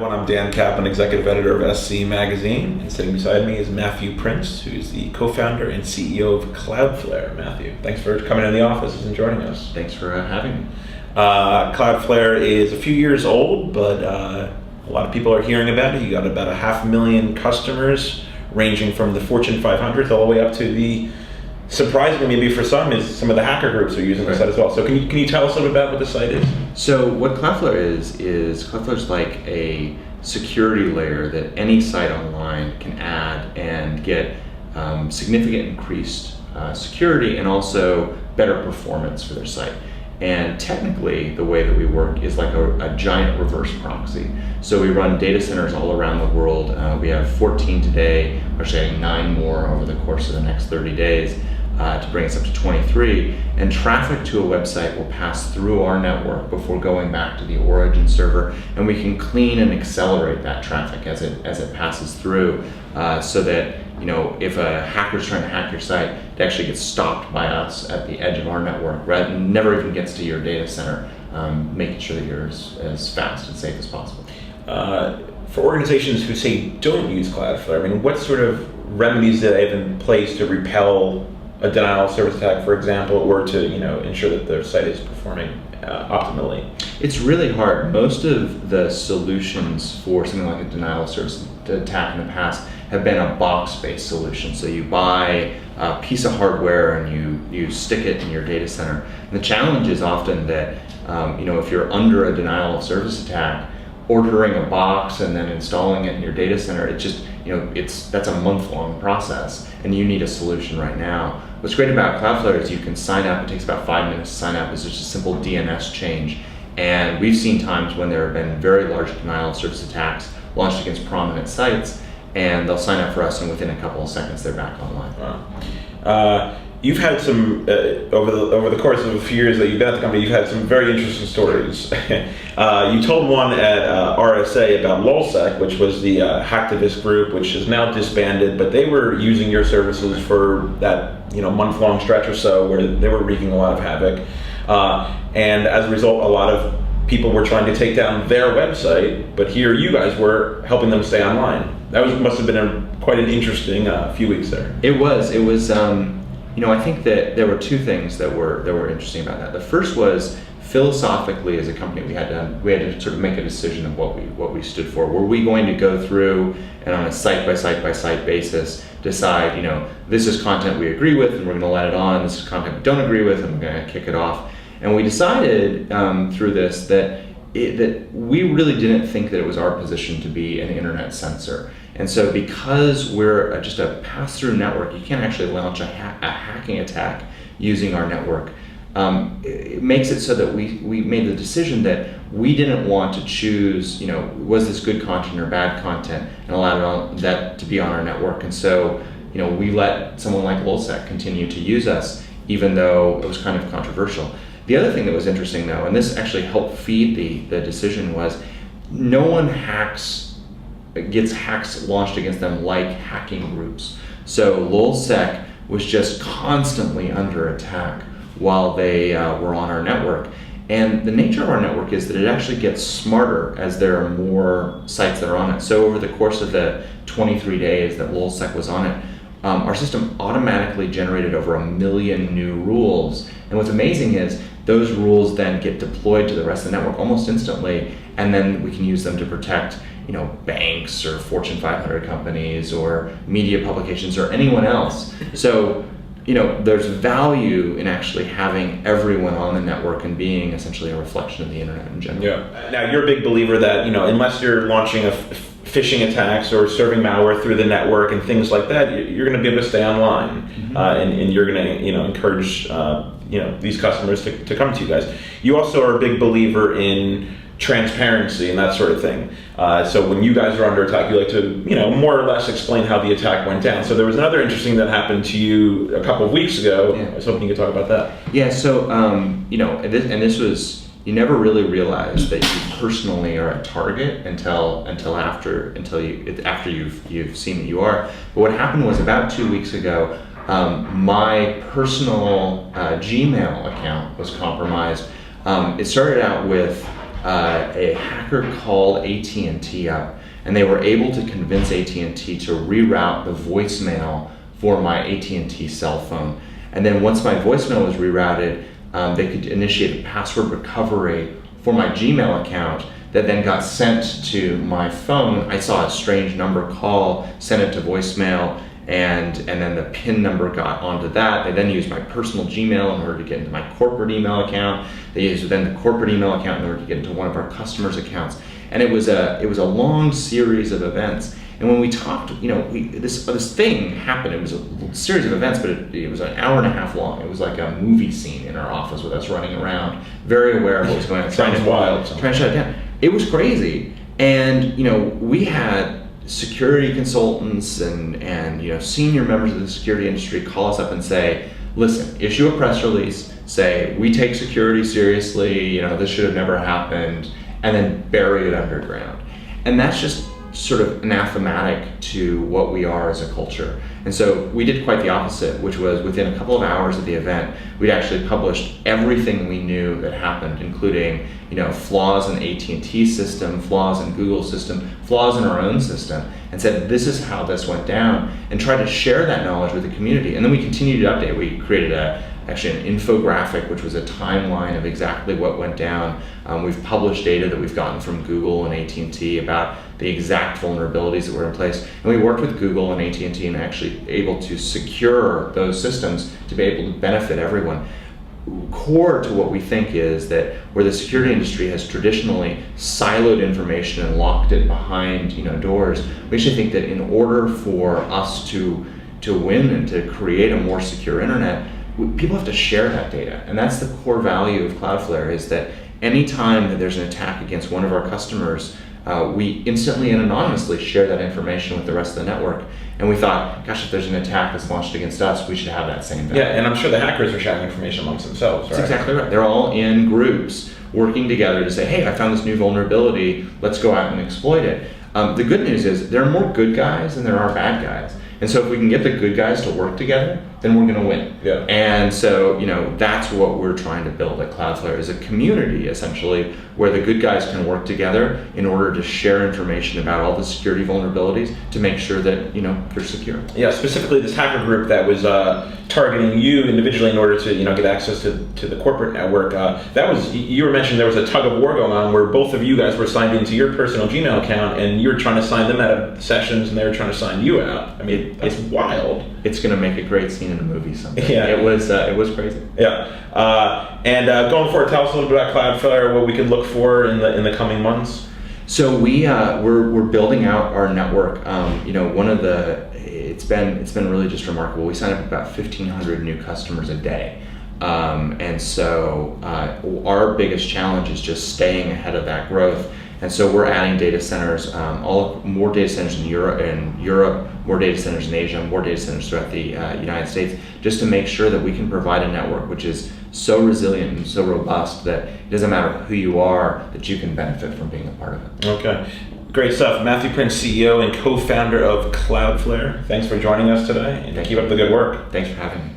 everyone. I'm Dan Kaplan, executive editor of SC Magazine, and sitting beside me is Matthew Prince, who's the co-founder and CEO of CloudFlare. Matthew, thanks for coming in the office and joining us. Thanks for having me. CloudFlare is a few years old, but a lot of people are hearing about it. You got about 500,000 customers, ranging from the Fortune 500 all the way up to the, surprisingly maybe for some, is some of the hacker groups are using the site as well. So can you tell us a little bit about what the site is? So what CloudFlare is CloudFlare's like a security layer that any site online can add and get significant increased security and also better performance for their site. And technically, the way that we work is like a giant reverse proxy. So we run data centers all around the world. We have 14 today, actually adding 9 more over the course of the next 30 days to bring us up to 23. And traffic to a website will pass through our network before going back to the origin server. And we can clean and accelerate that traffic as it passes through so that, you know, if a hacker's trying to hack your site, it actually gets stopped by us at the edge of our network, rather than never even gets to your data center, making sure that you're as fast and safe as possible. For organizations who say don't use Cloudflare, I mean, what sort of remedies do they have in place to repel a denial of service attack, for example, or to ensure that their site is performing optimally? It's really hard. Most of the solutions for something like a denial of service attack in the past have been a box-based solution. So you buy a piece of hardware and you stick it in your data center. And the challenge is often that if you're under a denial of service attack, ordering a box and then installing it in your data center, that's a month-long process, and you need a solution right now. What's great about Cloudflare is you can sign up. It takes about 5 minutes to sign up. It's just a simple DNS change. And we've seen times when there have been very large denial of service attacks launched against prominent sites, and they'll sign up for us, and within a couple of seconds they're back online. Wow. You've had some, over the course of a few years that you've been at the company, you've had some very interesting stories. You told one at RSA about LulzSec, which was the hacktivist group, which is now disbanded, but they were using your services for that month-long stretch or so where they were wreaking a lot of havoc. And as a result, a lot of people were trying to take down their website, but here you guys were helping them stay online. That must have been quite an interesting few weeks there. It was. I think that there were two things that were interesting about that. The first was, philosophically, as a company, we had to sort of make a decision of what we stood for. Were we going to go through and on a site by site basis decide, this is content we agree with and we're going to let it on, this is content we don't agree with and we're going to kick it off. And we decided through this that we really didn't think that it was our position to be an internet censor. And so because we're just a pass-through network, you can't actually launch a hacking attack using our network. It makes it so that we made the decision that we didn't want to choose, was this good content or bad content, and allow that to be on our network. And so, we let someone like LulzSec continue to use us, even though it was kind of controversial. The other thing that was interesting, though, and this actually helped feed the decision, was no one gets hacks launched against them like hacking groups. So LulzSec was just constantly under attack while they were on our network. And the nature of our network is that it actually gets smarter as there are more sites that are on it. So over the course of the 23 days that LulzSec was on it, our system automatically generated over 1 million new rules. And what's amazing is those rules then get deployed to the rest of the network almost instantly, and then we can use them to protect banks or Fortune 500 companies or media publications or anyone else. So, there's value in actually having everyone on the network and being essentially a reflection of the internet in general. Yeah. Now, you're a big believer that, unless you're launching phishing attacks or serving malware through the network and things like that, you're going to be able to stay online, and you're going to, encourage, these customers to come to you guys. You also are a big believer in transparency and that sort of thing. So when you guys are under attack, you like to, more or less explain how the attack went down. So there was another interesting that happened to you a couple of weeks ago. Yeah. I was hoping you could talk about that. Yeah. So this was, you never really realize that you personally are a target until after you've seen that you are. But what happened was, about 2 weeks ago, my personal Gmail account was compromised. It started out with a hacker called AT&T up, and they were able to convince AT&T to reroute the voicemail for my AT&T cell phone. And then once my voicemail was rerouted, they could initiate a password recovery for my Gmail account that then got sent to my phone. I saw a strange number call, sent it to voicemail, and then the PIN number got onto that. They then used my personal Gmail in order to get into my corporate email account. They used then the corporate email account in order to get into one of our customers' accounts. And it was a long series of events. And when we talked, this thing happened. It was a series of events, but it was an hour and a half long. It was like a movie scene in our office with us running around, very aware of what was going on. Sounds wild. Trying to shut it down. It was crazy. And we had security consultants and senior members of the security industry call us up and say, listen, issue a press release, say we take security seriously, this should have never happened, and then bury it underground. And that's just sort of anathematic to what we are as a culture. And so we did quite the opposite, which was within a couple of hours of the event, we'd actually published everything we knew that happened, including flaws in AT&T system, flaws in Google system, flaws in our own system, and said this is how this went down, and tried to share that knowledge with the community. And then we continued to update. We created actually an infographic, which was a timeline of exactly what went down. We've published data that we've gotten from Google and AT&T about the exact vulnerabilities that were in place. And we worked with Google and AT&T and actually able to secure those systems to be able to benefit everyone. Core to what we think is that where the security industry has traditionally siloed information and locked it behind doors, we actually think that in order for us to win and to create a more secure internet, people have to share that data. And that's the core value of Cloudflare, is that anytime that there's an attack against one of our customers, we instantly and anonymously share that information with the rest of the network. And we thought, gosh, if there's an attack that's launched against us, we should have that same value. Yeah, and I'm sure the hackers are sharing information amongst themselves, right? That's exactly right. They're all in groups working together to say, hey, I found this new vulnerability, let's go out and exploit it. The good news is there are more good guys than there are bad guys. And so if we can get the good guys to work together, then we're going to win. Yeah. And so, that's what we're trying to build at Cloudflare, is a community, essentially, where the good guys can work together in order to share information about all the security vulnerabilities to make sure that, they're secure. Yeah, specifically this hacker group that was targeting you individually in order to, get access to the corporate network. You were mentioning there was a tug of war going on where both of you guys were signed into your personal Gmail account and you were trying to sign them out of sessions and they were trying to sign you out. I mean, it's wild. It's going to make a great scene in a movie someday. Yeah. It was crazy. Yeah. And going forward, tell us a little bit about Cloudflare, what we can look for in the coming months. So we're building out our network. It's been really just remarkable. We sign up about 1,500 new customers a day. And so our biggest challenge is just staying ahead of that growth. And so we're adding data centers, more data centers in Europe, more data centers in Asia, more data centers throughout the United States, just to make sure that we can provide a network which is so resilient and so robust that it doesn't matter who you are, that you can benefit from being a part of it. Okay. Great stuff. Matthew Prince, CEO and co-founder of Cloudflare. Thanks for joining us today, and keep up the good work. Thanks for having me.